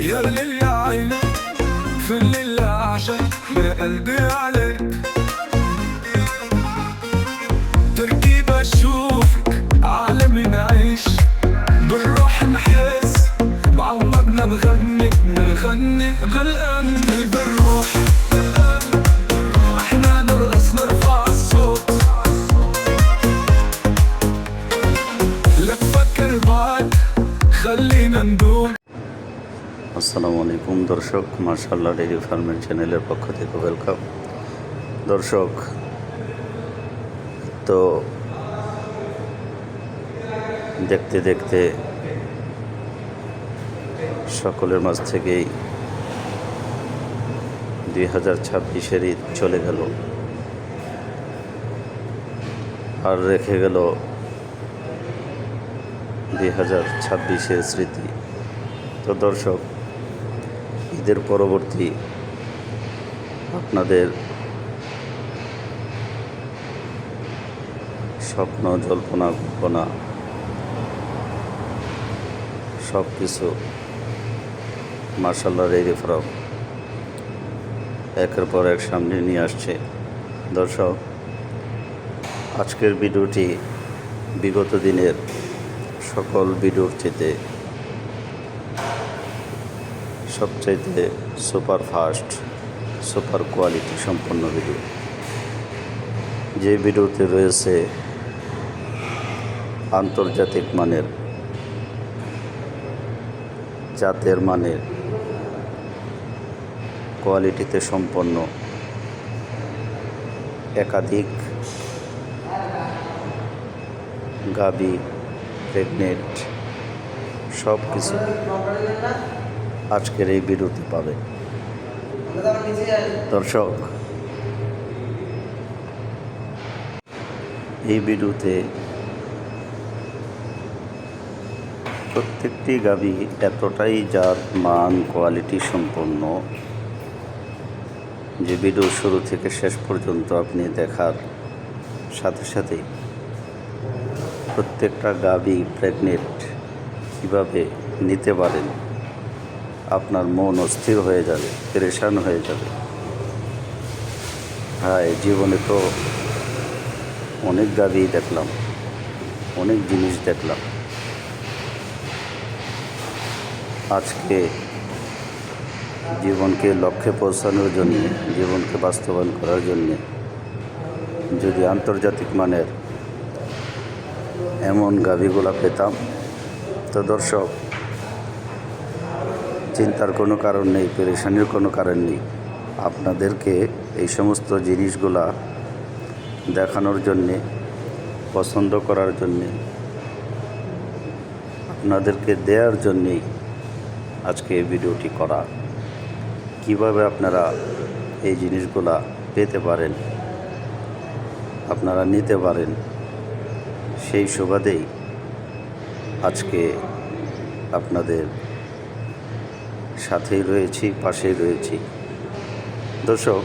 يا ليل يا عين في الليل أعشق يا قلبي عليك، تركيبة أشوفك عالمي نعيش بالروح نحس بعمرنا بغني غلقان بالروح، احنا نرقص نرفع الصوت لا تفكر بعد خلينا ندوم। আসসালামু আলাইকুম দর্শক, মাশাআল্লাহ ডেইরি ফার্মের চ্যানেলের পক্ষ থেকে ওয়েলকাম। দর্শক, তো দেখতে দেখতে সকলের মাঝ থেকেই 2026-এর ঈদ চলে গেল, আর রেখে গেল 2026-এর স্মৃতি। তো দর্শক, ঈদের পরবর্তী আপনাদের স্বপ্ন, জল্পনা, কল্পনা সব কিছু মাশাআল্লাহ ডেইরি ফার্ম একের পর এক সামনে নিয়ে আসছে। দর্শক, আজকের ভিডিওটি বিগত দিনের সকল ভিডিওর চেয়ে সবচাইতে সুপার ফাস্ট, সুপার কোয়ালিটি সম্পন্ন ভিডিও। যে ভিডিওতে রয়েছে আন্তর্জাতিক মানের, জাতের মানের, কোয়ালিটিতে সম্পন্ন একাধিক গাভী, প্রেগনেন্ট সব কিছু আজকের এই ভিডিওতে পাবে। দর্শক, এই ভিডিওতে প্রত্যেকটি গাভী এতটাই জাত, মান, কোয়ালিটি সম্পন্ন যে ভিডিও শুরু থেকে শেষ পর্যন্ত আপনি দেখার সাথে সাথেই প্রত্যেকটা গাভী প্রেগনেন্ট কীভাবে নিতে পারেন আপনার মন অস্থির হয়ে যাবে, পেরেশান হয়ে যাবে। হ্যাঁ, জীবনে তো অনেক গাভী দেখলাম, অনেক জিনিস দেখলাম। আজকে জীবনকে লক্ষ্যে পৌঁছানোর জন্য, জীবনকে বাস্তবায়ন করার জন্য যদি আন্তর্জাতিক মানের এমন গাভীগুলা পেতাম, তো দর্শক চিন্তার কোনো কারণ নেই, পেরেশানির কোনো কারণ নেই। আপনাদেরকে এই সমস্ত জিনিসগুলা দেখানোর জন্যে, পছন্দ করার জন্যে, আপনাদেরকে দেওয়ার জন্যেই আজকে এই ভিডিওটি করা। কিভাবে আপনারা এই জিনিসগুলা পেতে পারেন, আপনারা নিতে পারেন, সেই সুবাদেই আজকে আপনাদের সাথেই রয়েছি, পাশেই রয়েছি। দর্শক,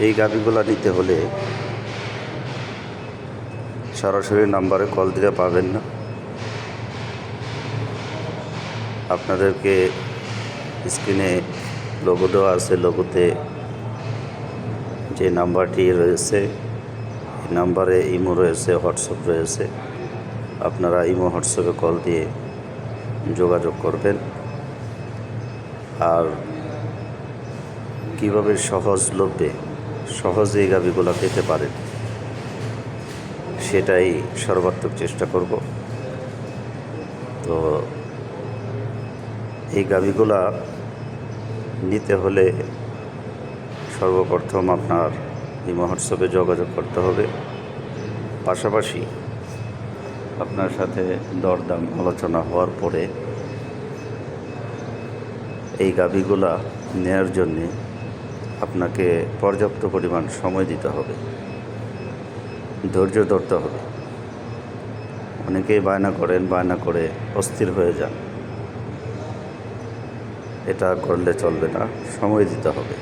এই গাভীগুলো নিতে হলে সরাসরি নাম্বারে কল দিলে পাবেন না। আপনাদেরকে স্ক্রিনে লোগো দেওয়া আছে, লোগোতে যে নাম্বারটি রয়েছে এই নাম্বারে ইমো রয়েছে, হোয়াটসঅ্যাপ রয়েছে। আপনারা ইমো, হোয়াটসঅ্যাপে কল দিয়ে যোগাযোগ করবেন। আর কীভাবে সহজলভ্যে সহজে এই গাভীগুলো পেতে পারেন সেটাই সর্বাত্মক চেষ্টা করব। তো এই গাভীগুলা নিতে হলে সর্বপ্রথম আপনার ইমো, হোয়াটসঅ্যাপে যোগাযোগ করতে হবে। পাশাপাশি আপনার সাথে দরদাম আলোচনা হওয়ার পরে এই গাভীগুলা নেয়ার জন্যে আপনাকে পর্যাপ্ত পরিমাণ সময় দিতে হবে, ধৈর্য ধরতে হবে। অনেকেই বায়না করেন, বায়না করে অস্থির হয়ে যান। এটা করলে চলবে না, সময় দিতে হবে।